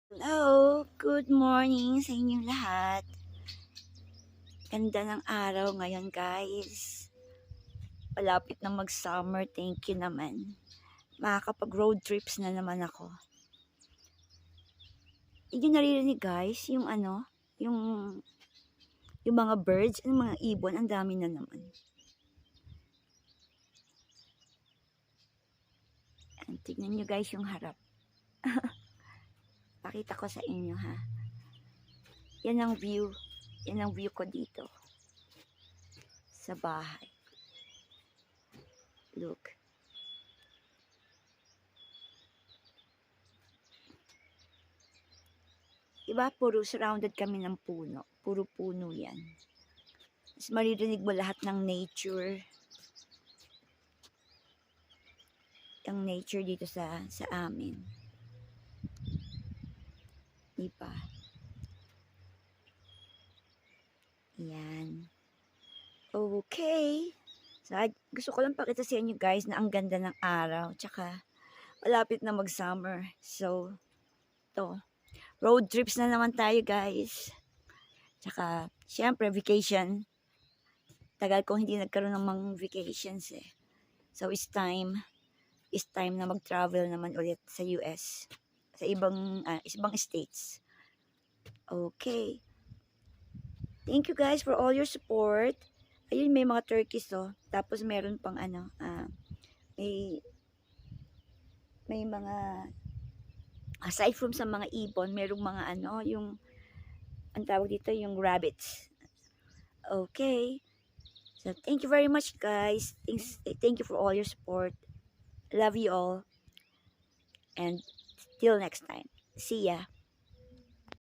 Hello, good morning sa inyong lahat. Ganda ng araw ngayon guys. Palapit na mag-summer, thank you naman. Makakapag-road trips na naman ako. Hindi naririnig guys, yung, yung mga birds, yung mga ibon, ang dami na naman. Tignan nyo guys yung harap. Pakita ko sa inyo ha. Yan ang view. Yan ang view ko dito. Sa bahay. Look. Diba, puro surrounded kami ng puno. Puro puno yan. Mas maririnig mo lahat ng nature. Ang nature dito sa amin. Diba? Yan. Okay. So, gusto ko lang pakita sa inyo guys na ang ganda ng araw. Tsaka, malapit na mag-summer. So, to. Road trips na naman tayo guys. Tsaka, syempre, vacation. Tagal kong hindi nagkaroon ng mga vacations eh. So, it's time na mag-travel naman ulit sa US. Sa ibang states. Okay. Thank you guys for all your support. Ayun, may mga turkeys oh. Tapos meron pang may mga aside from sa mga ibon, merong mga yung ang tawag dito, yung rabbits. Okay. So, thank you very much guys. Thank you for all your support. Love you all. And till next time. See ya.